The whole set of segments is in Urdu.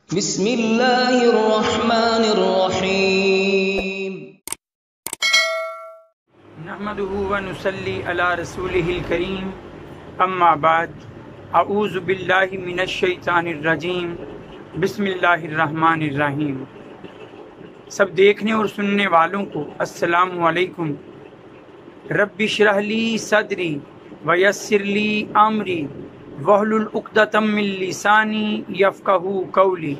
بسم اللہ الرحمن الرحیم نحمده ونصلی علی رسولہ الکریم اما بعد اعوذ باللہ من الشیطان الرجیم بسم اللہ الرحمن الرحیم۔ سب دیکھنے اور سننے والوں کو السلام علیکم۔ رب اشرح لی صدری ویسر لی امری واحلل عقدۃ من لسانی یفقہوا قولی۔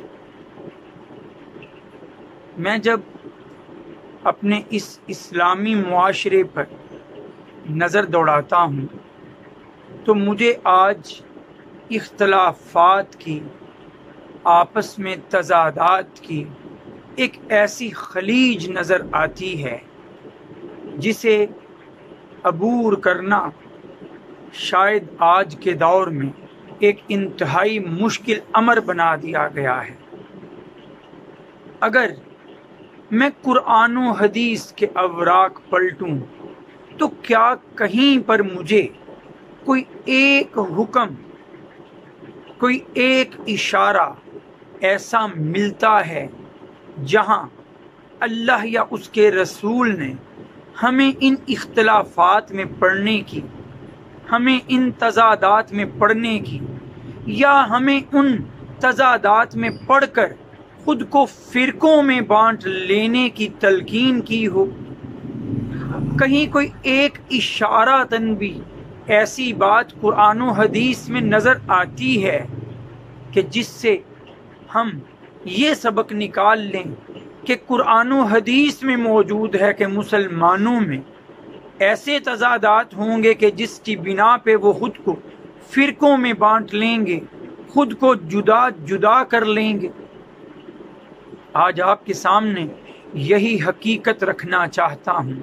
میں جب اپنے اس اسلامی معاشرے پر نظر دوڑاتا ہوں تو مجھے آج اختلافات کی، آپس میں تضادات کی ایک ایسی خلیج نظر آتی ہے جسے عبور کرنا شاید آج کے دور میں ایک انتہائی مشکل امر بنا دیا گیا ہے۔ اگر میں قرآن و حدیث کے اوراق پلٹوں تو کیا کہیں پر مجھے کوئی ایک حکم، کوئی ایک اشارہ ایسا ملتا ہے جہاں اللہ یا اس کے رسول نے ہمیں ان اختلافات میں پڑھنے کی، ہمیں ان تضادات میں پڑھنے کی، یا ہمیں ان تضادات میں پڑھ کر خود کو فرقوں میں بانٹ لینے کی تلقین کی ہو؟ کہیں کوئی ایک اشاراتاً بھی ایسی بات قرآن و حدیث میں نظر آتی ہے کہ جس سے ہم یہ سبق نکال لیں کہ قرآن و حدیث میں موجود ہے کہ مسلمانوں میں ایسے تضادات ہوں گے کہ جس کی بنا پہ وہ خود کو فرقوں میں بانٹ لیں گے، خود کو جدا جدا کر لیں گے؟ آج آپ کے سامنے یہی حقیقت رکھنا چاہتا ہوں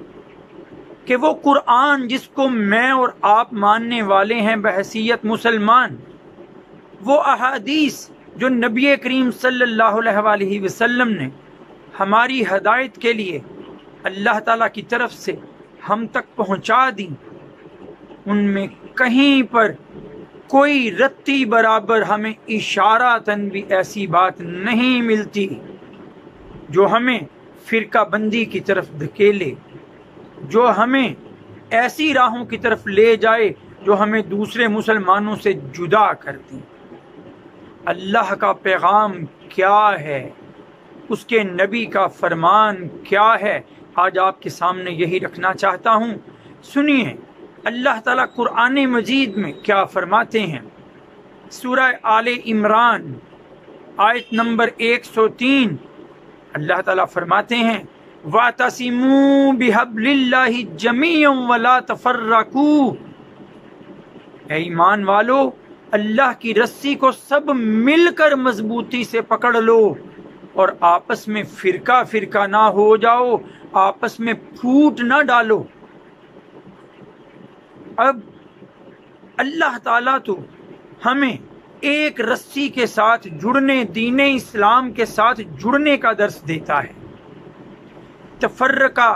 کہ وہ قرآن جس کو میں اور آپ ماننے والے ہیں بحیثیت مسلمان، وہ احادیث جو نبی کریم صلی اللہ علیہ وآلہ وسلم نے ہماری ہدایت کے لیے اللہ تعالیٰ کی طرف سے ہم تک پہنچا دیں، ان میں کہیں پر کوئی رتی برابر ہمیں اشاراتاً بھی ایسی بات نہیں ملتی جو ہمیں فرقہ بندی کی طرف دھکیلے، جو ہمیں ایسی راہوں کی طرف لے جائے جو ہمیں دوسرے مسلمانوں سے جدا کر دیں۔ اللہ کا پیغام کیا ہے، اس کے نبی کا فرمان کیا ہے، آج آپ کے سامنے یہی رکھنا چاہتا ہوں۔ سنیے اللہ تعالیٰ قرآن مجید میں کیا فرماتے ہیں۔ سورہ آل عمران آیت نمبر 103 اللہ تعالیٰ فرماتے ہیں وَاعْتَصِمُوا بِحَبْلِ اللَّهِ جَمِيعًا وَلَا تَفَرَّقُوا۔ اے ایمان والو، اللہ کی رسی کو سب مل کر مضبوطی سے پکڑ لو اور آپس میں فرقہ فرقہ نہ ہو جاؤ، آپس میں پھوٹ نہ ڈالو۔ اب اللہ تعالیٰ تو ہمیں ایک رسی کے ساتھ جڑنے، دین اسلام کے ساتھ جڑنے کا درس دیتا ہے، تفرقہ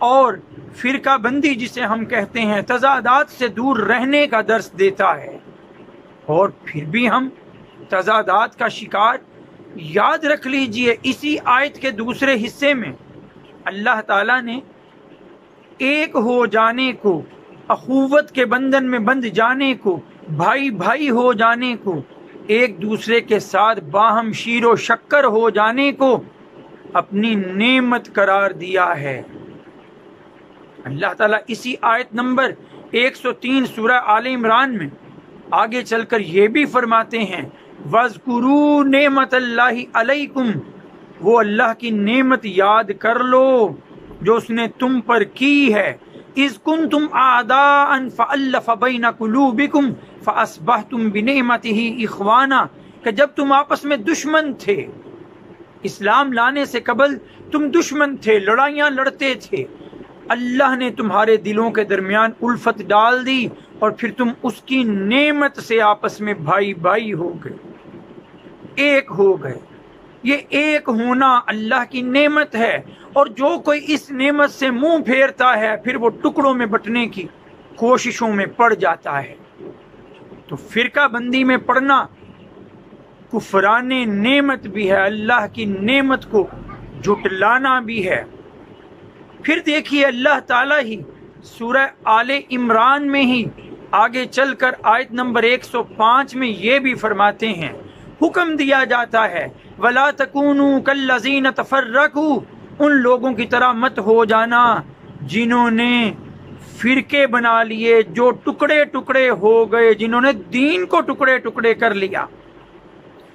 اور فرقہ بندی جسے ہم کہتے ہیں، تضادات سے دور رہنے کا درس دیتا ہے، اور پھر بھی ہم تضادات کا شکار۔ یاد رکھ لیجئے اسی آیت کے دوسرے حصے میں اللہ تعالیٰ نے ایک ہو جانے کو، اخوت کے بندھن میں بندھ جانے کو، بھائی بھائی ہو جانے کو، ایک دوسرے کے ساتھ باہم شیر و شکر ہو جانے کو اپنی نعمت قرار دیا ہے۔ اللہ تعالیٰ اسی آیت نمبر 103 سورہ آل عمران میں آگے چل کر یہ بھی فرماتے ہیں وَاذْكُرُوا نِعْمَتَ اللَّهِ عَلَيْكُمْ۔ وہ اللہ کی نعمت یاد کر لو جو اس نے تم پر کی ہے۔ اِذْ كُنْتُمْ أَعْدَاءً فَأَلَّفَ بَيْنَ قُلُوبِكُمْ فَأَصْبَحْتُمْ بِنِعْمَتِهِ إِخْوَانًا، کہ جب تم آپس میں دشمن تھے، اسلام لانے سے قبل تم دشمن تھے، لڑائیاں لڑتے تھے، اللہ نے تمہارے دلوں کے درمیان الفت ڈال دی اور پھر تم اس کی نعمت سے آپس میں بھائی بھائی ہو گئے، ایک ہو گئے۔ یہ ایک ہونا اللہ کی نعمت ہے، اور جو کوئی اس نعمت سے منہ پھیرتا ہے پھر وہ ٹکڑوں میں بٹنے کی کوششوں میں پڑ جاتا ہے۔ تو فرقہ بندی میں پڑنا کفران نعمت بھی ہے، اللہ کی نعمت کو جھٹلانا بھی ہے۔ پھر دیکھیے اللہ تعالیٰ ہی سورہ آل عمران میں ہی آگے چل کر آیت نمبر 105 میں یہ بھی فرماتے ہیں، حکم دیا جاتا ہے وَلَا تَكُونُوا كَالَّذِينَ تَفَرَّقُوا، ان لوگوں کی طرح مت ہو جانا جنہوں نے فرقے بنا لیے، جو ٹکڑے ٹکڑے ہو گئے، جنہوں نے دین کو ٹکڑے ٹکڑے کر لیا۔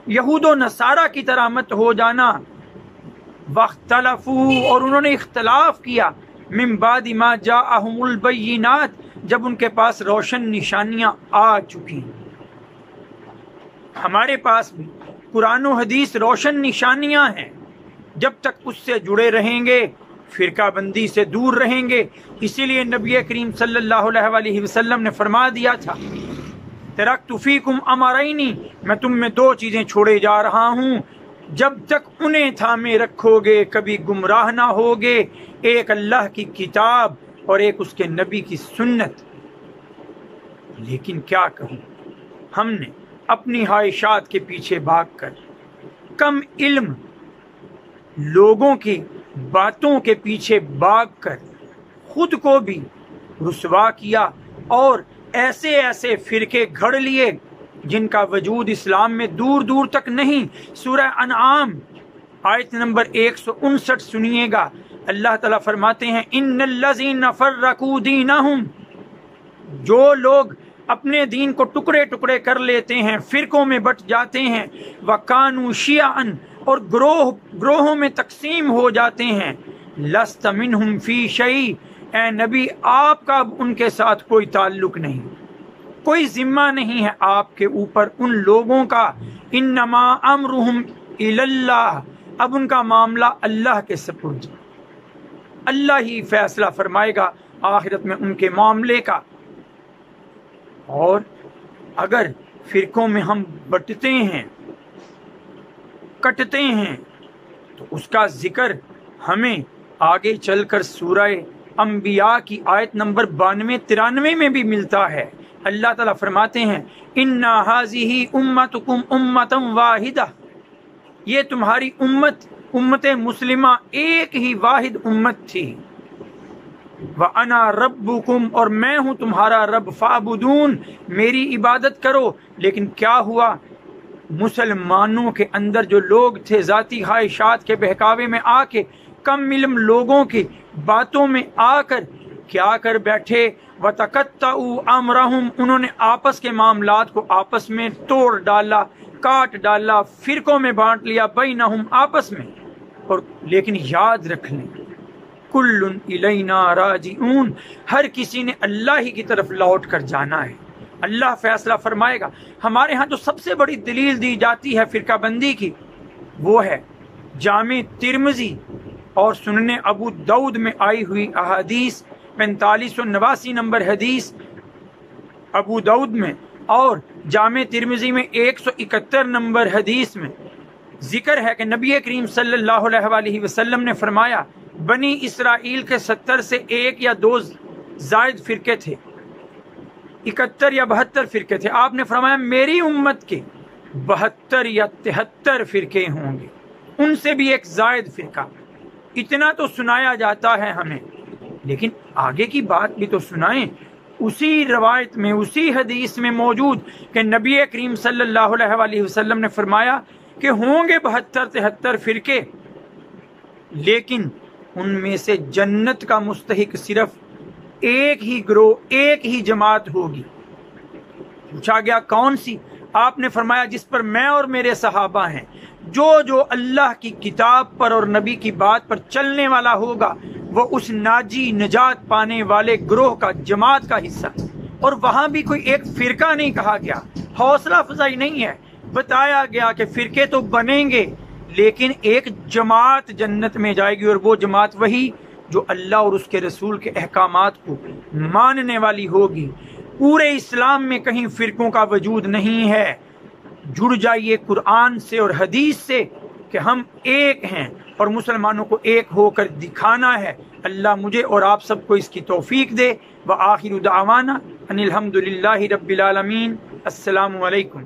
یہود و نصارہ کی طرح مت ہو جانا، وَاخْتَلَفُوا، اور انہوں نے اختلاف کیا، مِن بَعْدِ مَا جَاءَهُمُ الْبَيِّنَاتُ، جب ان کے پاس روشن نشانیاں آ چکی۔ ہمارے پاس بھی قرآن و حدیث روشن نشانیاں ہیں، جب تک اس سے جڑے رہیں گے فرقہ بندی سے دور رہیں گے۔ اسی لیے نبی کریم صلی اللہ علیہ وآلہ وسلم نے فرما دیا تھا ترکت فیکم امرین، میں تم میں دو چیزیں چھوڑے جا رہا ہوں، جب تک انہیں تھامے رکھو گے کبھی گمراہ نہ ہوگے، ایک اللہ کی کتاب اور ایک اس کے نبی کی سنت۔ لیکن کیا کہوں، ہم نے اپنی خواہشات کے پیچھے بھاگ کر، کم علم لوگوں کی باتوں کے پیچھے بھاگ کر خود کو بھی رسوا کیا اور ایسے ایسے فرقے گھڑ لیے جن کا وجود اسلام میں دور دور تک نہیں۔ سورہ انعام آیت نمبر 159 سنیے گا، اللہ تعالیٰ فرماتے ہیں ان الذین فرقوا دینہم، جو لوگ اپنے دین کو ٹکڑے ٹکڑے کر لیتے ہیں، فرقوں میں بٹ جاتے ہیں، وَكَانُوا شِيَعًا، اور گروہوں میں تقسیم ہو جاتے ہیں، لَسْتَ مِنْهُمْ فِي شَيْءٍ، اے نبی آپ کا اب ان کے ساتھ کوئی تعلق نہیں، کوئی ذمہ نہیں ہے آپ کے اوپر ان لوگوں کا، انما امرهم الی اللہ، اب ان کا معاملہ اللہ کے سپرد، اللہ ہی فیصلہ فرمائے گا آخرت میں ان کے معاملے کا۔ اور اگر فرقوں میں ہم بٹتے ہیں، کٹتے ہیں، تو اس کا ذکر ہمیں آگے چل کر سورہ انبیاء کی آیت نمبر 92-93 میں بھی ملتا ہے۔ اللہ تعالیٰ فرماتے ہیں اِنَّا هَٰذِهِ أُمَّتُكُمْ أُمَّةً وَاحِدَةً، یہ تمہاری امت مسلمہ ایک ہی واحد امت تھی، وَأَنَا رَبُّكُمْ، اور میں ہوں تمہارا رب، فَاعْبُدُونِ، میری عبادت کرو۔ لیکن کیا ہوا، مسلمانوں کے اندر جو لوگ تھے ذاتی خواہشات کے بہکاوے میں آ کے، کم علم لوگوں کی باتوں میں آ کر کیا کر بیٹھے، وَتَقَطَّعُوا أَمْرَهُمْ، انہوں نے آپس کے معاملات کو آپس میں توڑ ڈالا، کاٹ ڈالا، فرقوں میں بانٹ لیا، بینہم، آپس میں۔ اور لیکن یاد رکھ لیں کل الینا راجعون، ہر کسی نے اللہ ہی کی طرف لوٹ کر جانا ہے، اللہ فیصلہ فرمائے گا۔ ہمارے ہاں جو سب سے بڑی دلیل دی جاتی ہے فرقہ بندی کی، وہ ہے جامع ترمذی اور سنن ابو داؤد میں آئی ہوئی احادیث، 4589 نمبر حدیث ابو داؤد میں، اور جامع ترمذی میں 171 نمبر حدیث میں ذکر ہے کہ نبی کریم صلی اللہ علیہ وآلہ وسلم نے فرمایا بنی اسرائیل کے 70 سے 1 یا 2 زائد فرقے تھے، 71 یا 72 فرقے تھے۔ آپ نے فرمایا میری امت کے 72 یا 73 فرقے ہوں گے، ان سے بھی ایک زائد فرقہ۔ اتنا تو سنایا جاتا ہے ہمیں، لیکن آگے کی بات بھی تو سنائیں۔ اسی روایت میں، اسی حدیث میں موجود کہ نبی کریم صلی اللہ علیہ وآلہ وسلم نے فرمایا کہ ہوں گے 72-73 فرقے، لیکن ان میں سے جنت کا مستحق صرف ایک ہی گروہ، ایک ہی جماعت ہوگی۔ پوچھا گیا کون سی؟ آپ نے فرمایا جس پر میں اور میرے صحابہ ہیں، جو اللہ کی کتاب پر اور نبی کی بات پر چلنے والا ہوگا وہ اس ناجی نجات پانے والے گروہ کا، جماعت کا حصہ۔ اور وہاں بھی کوئی ایک فرقہ نہیں کہا گیا، حوصلہ افزائی نہیں ہے، بتایا گیا کہ فرقے تو بنیں گے لیکن ایک جماعت جنت میں جائے گی، اور وہ جماعت وہی جو اللہ اور اس کے رسول کے احکامات کو ماننے والی ہوگی۔ پورے اسلام میں کہیں فرقوں کا وجود نہیں ہے۔ جڑ جائیے قرآن سے اور حدیث سے کہ ہم ایک ہیں اور مسلمانوں کو ایک ہو کر دکھانا ہے۔ اللہ مجھے اور آپ سب کو اس کی توفیق دے۔ وآخر دعوانا ان الحمد للہ رب العالمین۔ السلام علیکم۔